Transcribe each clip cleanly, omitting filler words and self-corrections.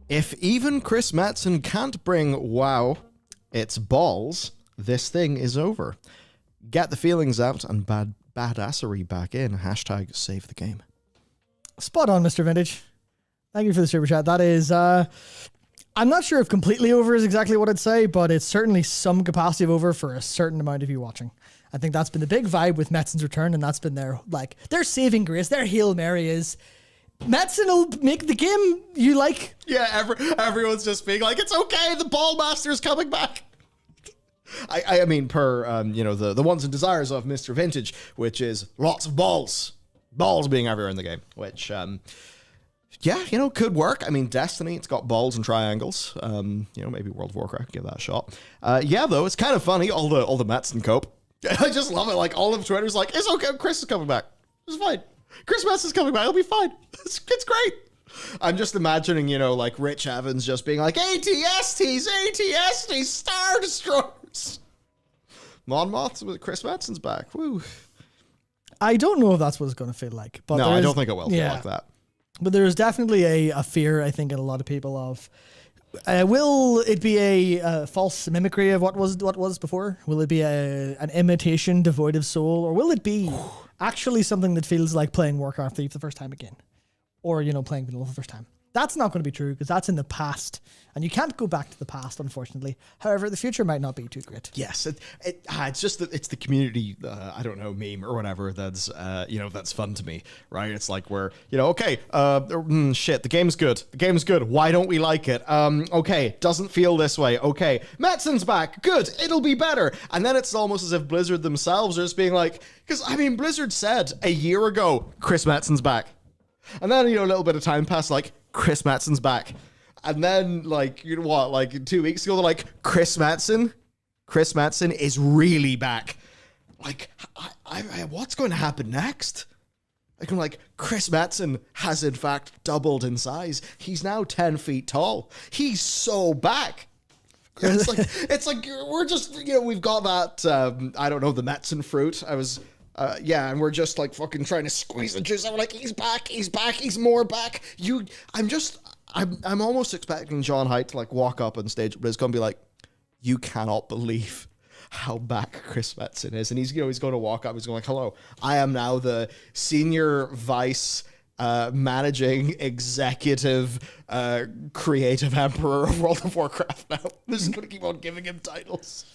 If even Chris Metzen can't bring WoW its balls, this thing is over. Get the feelings out and badassery back in. Hashtag save the game. Spot on, Mr. Vintage. Thank you for the super chat. That is, I'm not sure if completely over is exactly what I'd say, but it's certainly some capacity of over for a certain amount of you watching. I think that's been the big vibe with Metzen's return, and that's been their saving grace. Their Hail Mary is Metzen will make the game you like. Yeah, everyone's just being like, it's okay, the Ball Master's coming back. I mean, per, the wants and desires of Mr. Vintage, which is lots of balls. Balls being everywhere in the game, which, could work. I mean, Destiny, it's got balls and triangles. Maybe World of Warcraft, give that a shot. Though, it's kind of funny, all the Metzen cope. I just love it. Like, all of Twitter's like, it's okay, Chris is coming back. It's fine. Chris Metzen's coming back. It'll be fine. It's great. I'm just imagining, like Rich Evans just being like, ATSTs, Star Destroyers. Monmouths with Chris Metzen's back. Woo. I don't know if that's what it's going to feel like. But no, I don't think it will feel like that. But there is definitely a fear, I think, in a lot of people of, will it be a false mimicry of what was before? Will it be an imitation devoid of soul? Or will it be actually something that feels like playing Warcraft 3 for the first time again? Or, playing vanilla for the first time? That's not going to be true because that's in the past. And you can't go back to the past, unfortunately. However, the future might not be too great. Yes, it's just that it's the community, meme or whatever that's, that's fun to me, right? It's like we're, the game's good. The game's good. Why don't we like it? Okay, doesn't feel this way. Okay, Metzen's back. Good, it'll be better. And then it's almost as if Blizzard themselves are just being like, because, Blizzard said a year ago, Chris Metzen's back. And then, a little bit of time passed, like, Chris Metzen's back. And then, 2 weeks ago, they're like, Chris Metzen is really back. Like, what's going to happen next? Like, I'm like, Chris Metzen has, in fact, doubled in size. He's now 10 feet tall. He's so back. It's like we're just, we've got that, the Metzen fruit. And we're just like fucking trying to squeeze the juice. I'm like, he's back, he's more back. I'm almost expecting John Haidt to walk up on stage, but it's gonna be like, you cannot believe how back Chris Metzen is. And he's going to walk up, he's going hello, I am now the senior vice managing executive creative emperor of World of Warcraft now. They're just gonna keep on giving him titles.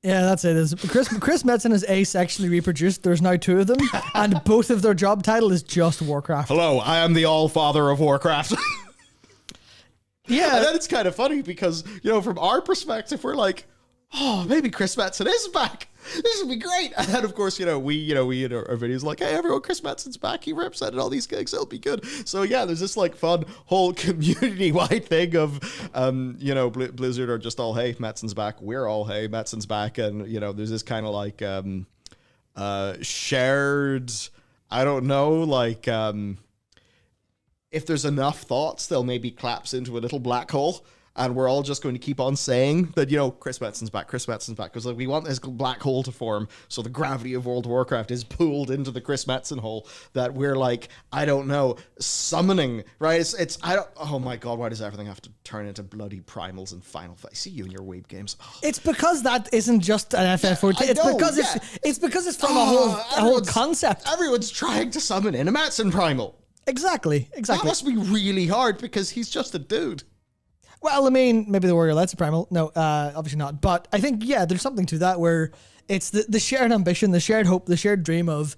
Yeah, that's it. Chris Metzen is asexually reproduced. There's now 2 of them, and both of their job title is just Warcraft. Hello, I am the all-father of Warcraft. Yeah. And then it's kind of funny because, from our perspective, we're like, oh, maybe Chris Metzen is back. This would be great. And then, of course, we in our videos like, hey, everyone, Chris Metzen's back. He represented all these gigs. It'll be good. So, yeah, there's this, fun whole community-wide thing of, Blizzard are just all, hey, Metzen's back. We're all, hey, Metzen's back. And, there's this kind of, shared, I don't know, if there's enough thoughts, they'll maybe collapse into a little black hole. And we're all just going to keep on saying that, Chris Metzen's back, because we want this black hole to form. So the gravity of World of Warcraft is pulled into the Chris Metzen hole that we're summoning, right? Oh my God, why does everything have to turn into bloody primals and final fight? I see you in your weeb games. Oh. It's because that isn't just an FF14. It's because it's from a whole concept. Everyone's trying to summon in a Metzen primal. Exactly. That must be really hard because he's just a dude. Well, maybe the warrior lets a primal. No, obviously not. But I think, there's something to that where it's the shared ambition, the shared hope, the shared dream of,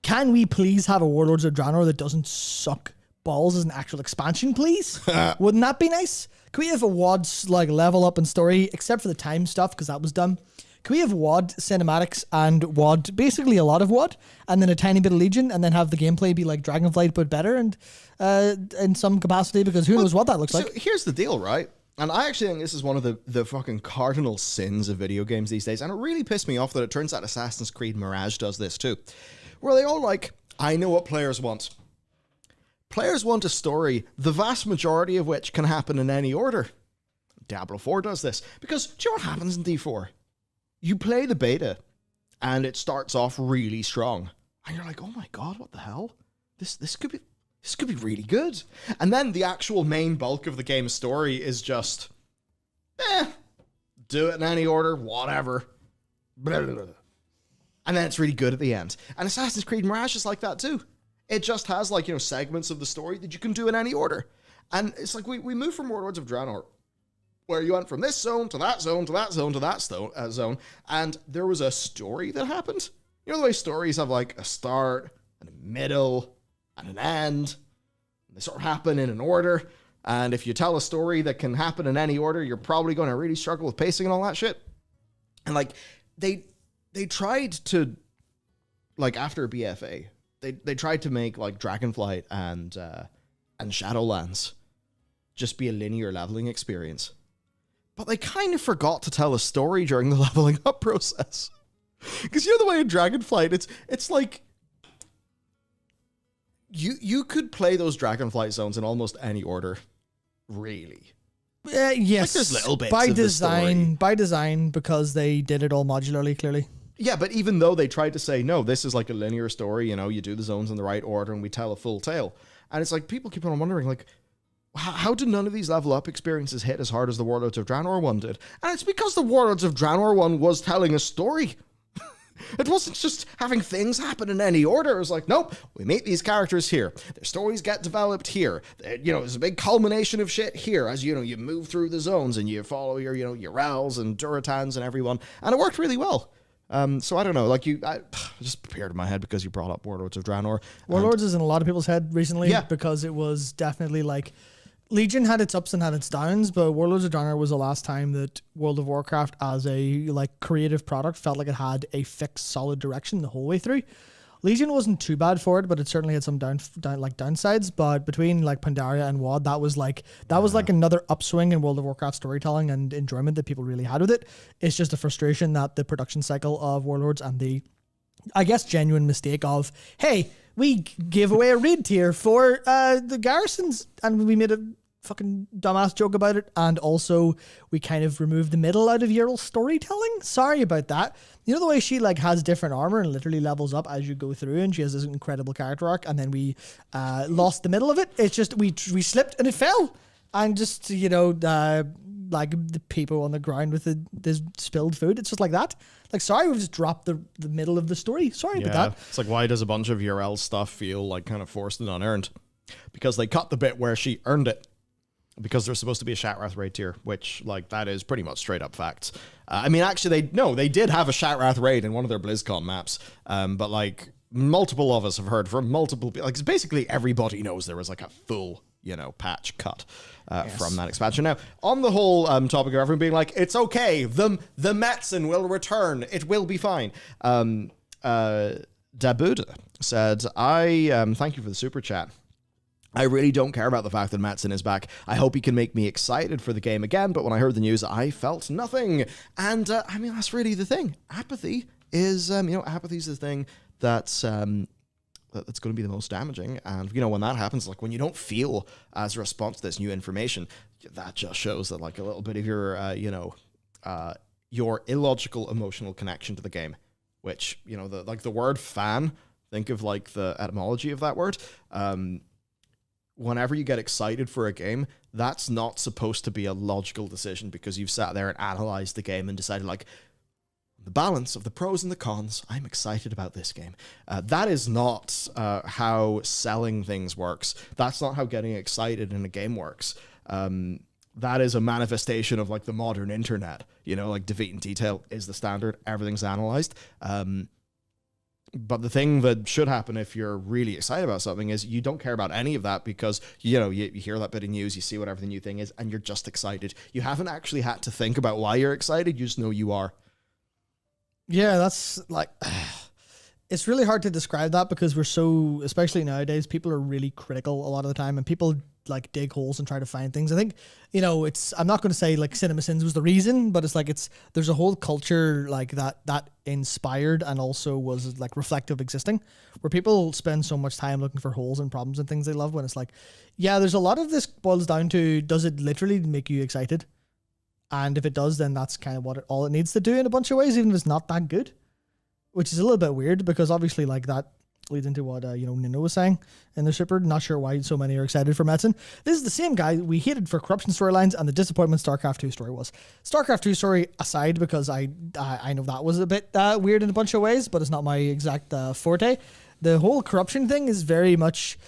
can we please have a Warlords of Draenor that doesn't suck balls as an actual expansion, please? Wouldn't that be nice? Can we have a WoD level up in story, except for the time stuff, because that was dumb? Can we have WoD cinematics and WoD, basically a lot of WoD, and then a tiny bit of Legion, and then have the gameplay be like Dragonflight but better and in some capacity, because who knows what that looks like. So here's the deal, right? And I actually think this is one of the fucking cardinal sins of video games these days, and it really pissed me off that it turns out Assassin's Creed Mirage does this too, where they all I know what players want. Players want a story, the vast majority of which can happen in any order. Diablo 4 does this, because do you know what happens in D4? You play the beta, and it starts off really strong. And you're like, oh my God, what the hell? This could this could be really good. And then the actual main bulk of the game's story is just, do it in any order, whatever. Blah, blah, blah. And then it's really good at the end. And Assassin's Creed Mirage is like that too. It just has like, segments of the story that you can do in any order. And it's like we moved from Warlords of Draenor, where you went from this zone to that zone to that zone to that zone, and there was a story that happened. You know the way stories have like a start and a middle and an end. They sort of happen in an order. And if you tell a story that can happen in any order, you're probably going to really struggle with pacing and all that shit. And like they tried to, like after BFA, they tried to make like Dragonflight and Shadowlands just be a linear leveling experience. But they kind of forgot to tell a story during the leveling up process. Because the way in Dragonflight, it's like you could play those Dragonflight zones in almost any order, really. Yes, like there's little bits by of design, the story. by design, because they did it all modularly, clearly. Yeah, but even though they tried to say, no, this is like a linear story, you do the zones in the right order and we tell a full tale. And it's like, people keep on wondering, like, how did none of these level up experiences hit as hard as the Warlords of Draenor one did? And it's because the Warlords of Draenor one was telling a story. It wasn't just having things happen in any order. It was like, nope, we meet these characters here. Their stories get developed here. There's a big culmination of shit here as, you move through the zones and you follow your Rels and Duratans and everyone. And it worked really well. So I don't know, like I just prepared in my head because you brought up Warlords of Draenor. Warlords is in a lot of people's head recently, Yeah. because it was definitely like Legion had its ups and had its downs, but Warlords of Draenor was the last time that World of Warcraft as a like creative product felt like it had a fixed, solid direction the whole way through. Legion wasn't too bad for it, but it certainly had some downsides. But between like Pandaria and WoD, that was like another upswing in World of Warcraft storytelling and enjoyment that people really had with it. It's just a frustration that the production cycle of Warlords and the, I guess, genuine mistake of, hey, we gave away a raid tier for the garrisons and we made a fucking dumbass joke about it, and also we kind of removed the middle out of Yrill's storytelling. Sorry about that. You know the way she like has different armor and literally levels up as you go through, and she has this incredible character arc, and then we lost the middle of it. It's just we slipped and it fell, and just like the people on the ground with the spilled food. It's just like that. Like, sorry, we've just dropped the middle of the story. Sorry about that. It's like, why does a bunch of URL stuff feel like kind of forced and unearned? Because they cut the bit where she earned it. Because there's supposed to be a Shatrath raid tier, which, like, that is pretty much straight up facts. I mean, actually, they did have a Shatrath raid in one of their BlizzCon maps, but, like, multiple of us have heard from multiple people. Like, basically everybody knows there was, like, a full, patch cut from that expansion. Now, on the whole topic of everyone being like, it's okay, the Metzen will return, it will be fine. Dabuda said, thank you for the super chat. I really don't care about the fact that Metzen is back. I hope he can make me excited for the game again, but when I heard the news, I felt nothing. And, I mean, that's really the thing. Apathy is, apathy is the thing that's going to be the most damaging. And, when that happens, like, when you don't feel as a response to this new information, that just shows that, like, a little bit of your illogical emotional connection to the game, which, the word fan, think of, like, the etymology of that word, whenever you get excited for a game, that's not supposed to be a logical decision because you've sat there and analyzed the game and decided, like, the balance of the pros and the cons, I'm excited about this game. That is not how selling things works. That's not how getting excited in a game works. That is a manifestation of, like, the modern internet. Like, defeat in detail is the standard. Everything's analyzed. But the thing that should happen if you're really excited about something is you don't care about any of that because, you hear that bit of news, you see whatever the new thing is, and you're just excited. You haven't actually had to think about why you're excited. You just know you are. Yeah, that's like... It's really hard to describe that because we're so, especially nowadays, people are really critical a lot of the time and people like dig holes and try to find things. I think, I'm not going to say like CinemaSins was the reason, but it's like, there's a whole culture like that inspired and also was like reflective existing where people spend so much time looking for holes and problems and things they love when it's like, yeah, there's a lot of this boils down to, does it literally make you excited? And if it does, then that's kind of all it needs to do in a bunch of ways, even if it's not that good. Which is a little bit weird because obviously like that leads into what Nino was saying in the Super. Not sure why so many are excited for Metzen. This is the same guy we hated for corruption storylines and the disappointment StarCraft 2 story was. StarCraft 2 story aside, because I know that was a bit weird in a bunch of ways, but it's not my exact forte. The whole corruption thing is very much...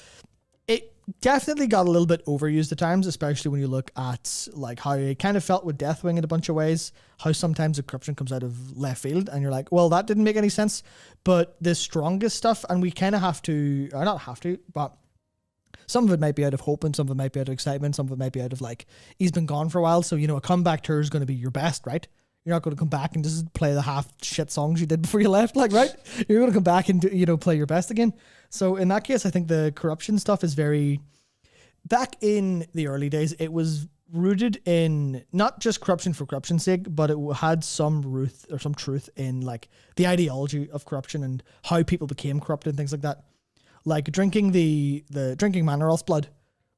It definitely got a little bit overused at times, especially when you look at like how it kind of felt with Deathwing in a bunch of ways, how sometimes the corruption comes out of left field and you're like, well, that didn't make any sense. But the strongest stuff, and we kind of have to, or not have to, but some of it might be out of hope and some of it might be out of excitement. Some of it might be out of like, he's been gone for a while. So, a comeback tour is going to be your best, right? You're not going to come back and just play the half shit songs you did before you left, like, right? You're going to come back and play your best again. So in that case, I think the corruption stuff is very... Back in the early days, it was rooted in not just corruption for corruption's sake, but it had some truth in like the ideology of corruption and how people became corrupted and things like that. Like drinking the drinking Manoroth's blood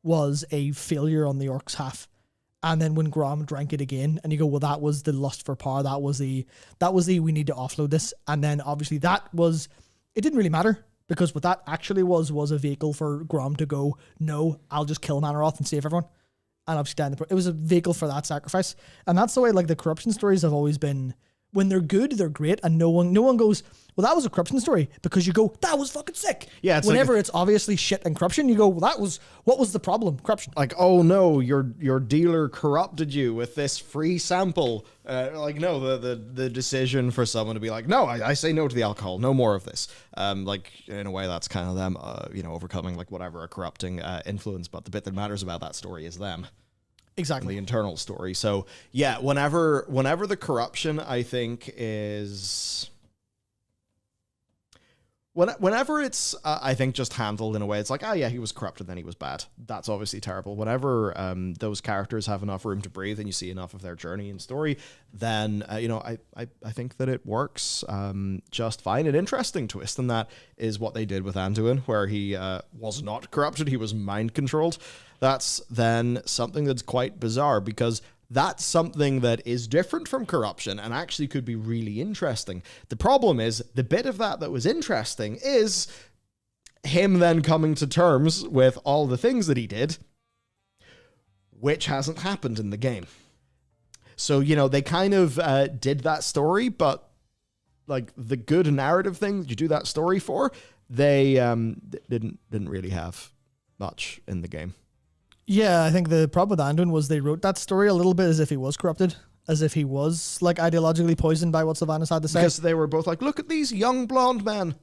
was a failure on the Orcs' half. And then when Grom drank it again, and you go, well, that was the lust for power. That was the we need to offload this. And then obviously it didn't really matter. Because what that actually was a vehicle for Grom to go, no, I'll just kill Manoroth and save everyone. And obviously it was a vehicle for that sacrifice. And that's the way like the corruption stories have always been. When they're good, they're great. And no one goes, well, that was a corruption story. Because you go, that was fucking sick. Yeah. Whenever it's obviously shit and corruption, you go, well, what was the problem? Corruption. Like, oh no, your dealer corrupted you with this free sample. The decision for someone to be like, no, I say no to the alcohol. No more of this. Like in a way that's kind of them, overcoming like whatever a corrupting influence. But the bit that matters about that story is them. Exactly. The internal story. So yeah, whenever the corruption, I think, is whenever it's I think just handled in a way it's like, oh yeah, he was corrupted, then he was bad. That's obviously terrible. Whenever those characters have enough room to breathe and you see enough of their journey and story, then I think that it works just fine. An interesting twist in that is what they did with Anduin, where he was not corrupted, he was mind controlled. That's then something that's quite bizarre because that's something that is different from corruption and actually could be really interesting. The problem is the bit of that was interesting is him then coming to terms with all the things that he did, which hasn't happened in the game. So, they kind of did that story, but like the good narrative thing that you do that story for, they didn't really have much in the game. Yeah, I think the problem with Anduin was they wrote that story a little bit as if he was corrupted, as if he was like ideologically poisoned by what Sylvanas had to say. Because they were both like, look at these young blonde men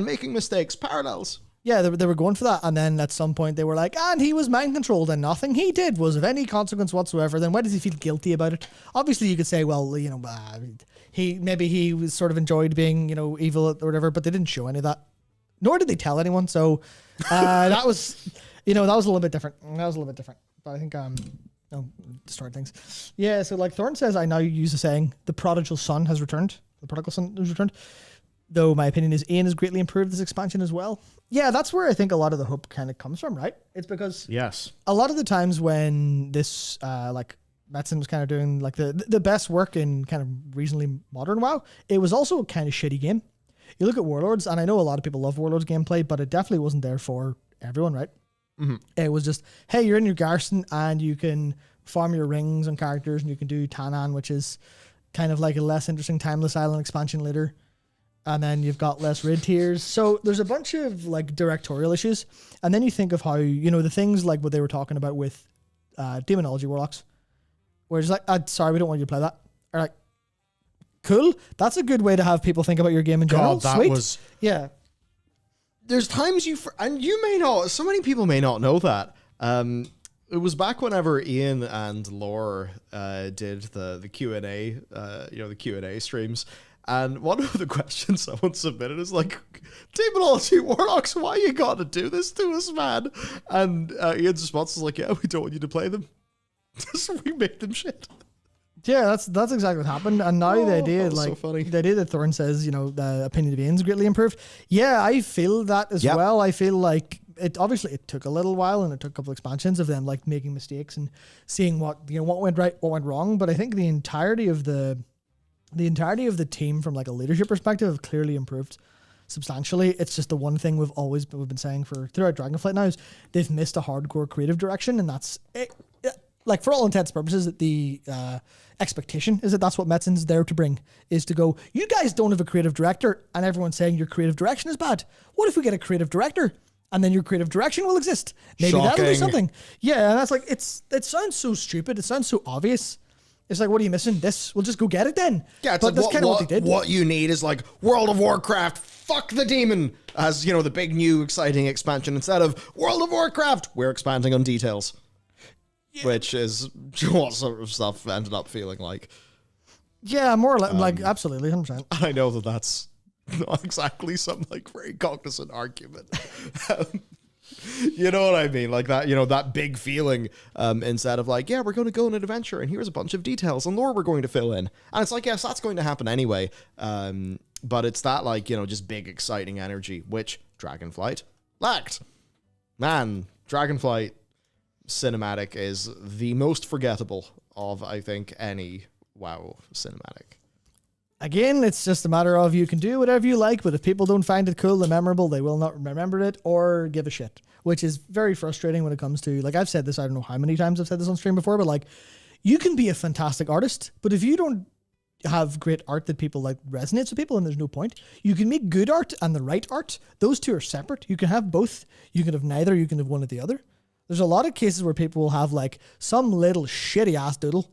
making mistakes, parallels. Yeah, they were going for that. And then at some point they were like, and he was mind controlled and nothing he did was of any consequence whatsoever. Then why does he feel guilty about it? Obviously you could say, well, he was sort of enjoyed being, evil or whatever, but they didn't show any of that. Nor did they tell anyone. So that was... that was a little bit different. But I think, destroyed things. Yeah, so like Thorne says, I now use the saying, the prodigal son has returned. The prodigal son has returned. Though my opinion is Ian has greatly improved this expansion as well. Yeah, that's where I think a lot of the hope kind of comes from, right? It's because a lot of the times when this, Metzen was kind of doing like the best work in kind of reasonably modern WoW, it was also a kind of shitty game. You look at Warlords, and I know a lot of people love Warlords gameplay, but it definitely wasn't there for everyone, right? Mm-hmm. It was just, hey, you're in your garrison and you can farm your rings on characters and you can do Tanan, which is kind of like a less interesting Timeless Island expansion later. And then you've got less raid tiers. So there's a bunch of like directorial issues. And then you think of how, the things like what they were talking about with Demonology Warlocks, where it's like, sorry, we don't want you to play that. Or like, cool. That's a good way to have people think about your game in general. God, that Sweet. Was... Yeah. There's times and you may not, so many people may not know that. It was back whenever Ian and Lore did the Q&A, the Q&A streams. And one of the questions someone submitted is like, Demonology Warlocks, why you gotta do this to us, man? And Ian's response is like, yeah, we don't want you to play them. Just remake them shit. Yeah, that's exactly what happened. And now the idea, like so funny. The idea that Thorne says, the opinion of Ian's greatly improved. Yeah, I feel that as well. I feel like it took a little while and it took a couple expansions of them like making mistakes and seeing what went right, what went wrong. But I think the entirety of the team from like a leadership perspective have clearly improved. substantially. It's just the one thing we've been saying throughout Dragonflight now is they've missed a hardcore creative direction, and that's it. Like, for all intents and purposes, the expectation is that that's what Metzen's there to bring, is to go, you guys don't have a creative director, and everyone's saying your creative direction is bad. What if we get a creative director, and then your creative direction will exist? Maybe that'll do something. Yeah, and that's like, it sounds so stupid. It sounds so obvious. It's like, what are you missing? This, we'll just go get it then. Yeah, it's but like, that's kind of what they did. What you need is like World of Warcraft, fuck the demon, as, you know, the big new exciting expansion. Instead of World of Warcraft, we're expanding on details. Yeah. Which is what sort of stuff ended up feeling like. Yeah, more like absolutely, 100%. I know that's not exactly some like very cognizant argument. You know what I mean? Like that, you know, that big feeling instead of like, yeah, we're going to go on an adventure and here's a bunch of details and lore we're going to fill in. And it's like, yes, that's going to happen anyway. But it's that, like, you know, just big exciting energy, which Dragonflight lacked. Man, Dragonflight cinematic is the most forgettable of, I think, any WoW cinematic. Again, it's just a matter of you can do whatever you like, but if people don't find it cool and memorable, they will not remember it or give a shit, which is very frustrating when it comes to, like, I've said this, I don't know how many times I've said this on stream before, but like, you can be a fantastic artist, but if you don't have great art that people like resonates with people, and there's no point. You can make good art and the right art. Those two are separate. You can have both. You can have neither. You can have one or the other. There's a lot of cases where people will have like some little shitty ass doodle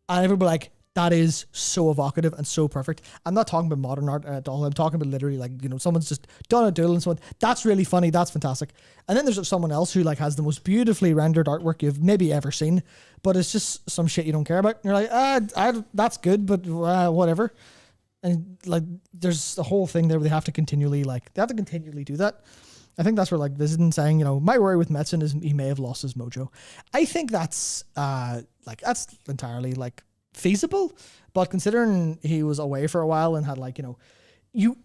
and everybody like, that is so evocative and so perfect. I'm not talking about modern art at all. I'm talking about literally like, you know, someone's just done a doodle and someone, that's really funny. That's fantastic. And then there's someone else who like has the most beautifully rendered artwork you've maybe ever seen, but it's just some shit you don't care about. And you're like, that's good, but whatever. And like, there's the whole thing there where they have to continually do that. I think that's where like this isn't saying, you know, my worry with Metzen is he may have lost his mojo. I think that's that's entirely like feasible, but considering he was away for a while and had like, you know,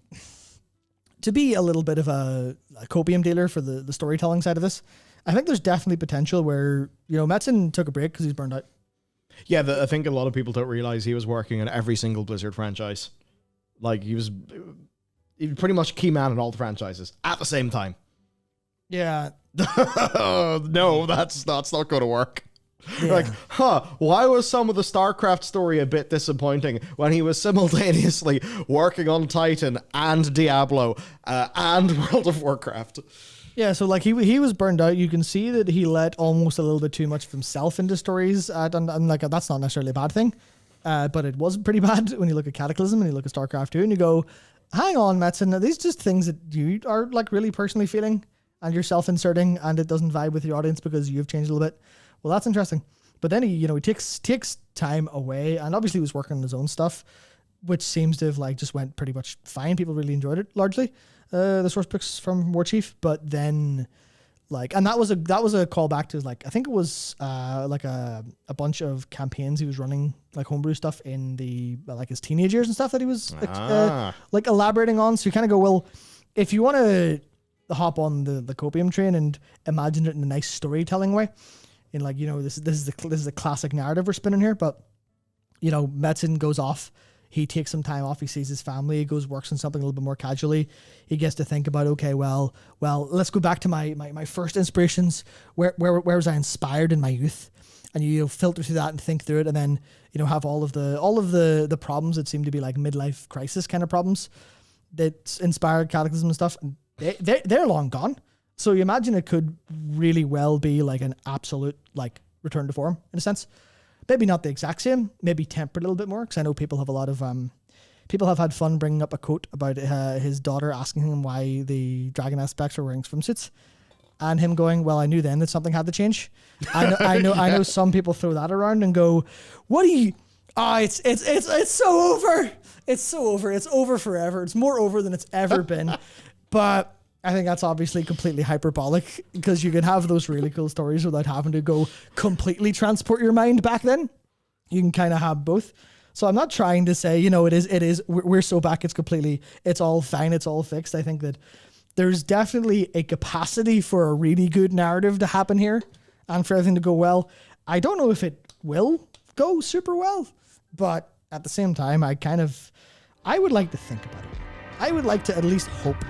to be a little bit of a copium dealer for the storytelling side of this, I think there's definitely potential where, you know, Metzen took a break because he's burned out. Yeah, I think a lot of people don't realize he was working on every single Blizzard franchise. Like he was pretty much key man in all the franchises at the same time. Yeah. No, that's not going to work. Yeah. Like, why was some of the StarCraft story a bit disappointing when he was simultaneously working on Titan and Diablo and World of Warcraft? Yeah, so like he was burned out. You can see that he let almost a little bit too much of himself into stories, and like that's not necessarily a bad thing, but it was pretty bad when you look at Cataclysm and you look at StarCraft 2 and you go, hang on, Metzen, are these just things that you are like really personally feeling and you're self-inserting and it doesn't vibe with your audience because you've changed a little bit? Well, that's interesting. But then he takes time away, and obviously he was working on his own stuff, which seems to have like just went pretty much fine. People really enjoyed it largely. The source books from Warchief, but then like, and that was a callback to like, I think it was like a bunch of campaigns he was running, like homebrew stuff in the like his teenage years and stuff that he was like elaborating on. So you kind of go, well, if you want to hop on the copium train and imagine it in a nice storytelling way, in like, you know, this is the classic narrative we're spinning here, but you know, Metzen goes off, he takes some time off, he sees his family, he goes works on something a little bit more casually, he gets to think about, okay, well, let's go back to my first inspirations, where was I inspired in my youth, and you filter through that and think through it, and then, you know, have all of the problems that seem to be like midlife crisis kind of problems that inspired Cataclysm and stuff, and they're long gone. So you imagine it could really well be like an absolute like return to form in a sense. Maybe not the exact same, maybe tempered a little bit more, because I know people have a lot of people have had fun bringing up a quote about his daughter asking him why the dragon aspects are wearing swimsuits, and him going, "Well, I knew then that something had to change." I know some people throw that around and go, "What do you? It's so over. It's so over. It's over forever. It's more over than it's ever been." But I think that's obviously completely hyperbolic, because you can have those really cool stories without having to go completely transport your mind back then. You can kind of have both. So I'm not trying to say, you know, we're so back, it's all fine, it's all fixed. I think that there's definitely a capacity for a really good narrative to happen here and for everything to go well. I don't know if it will go super well, but at the same time, I would like to think about it. I would like to at least hope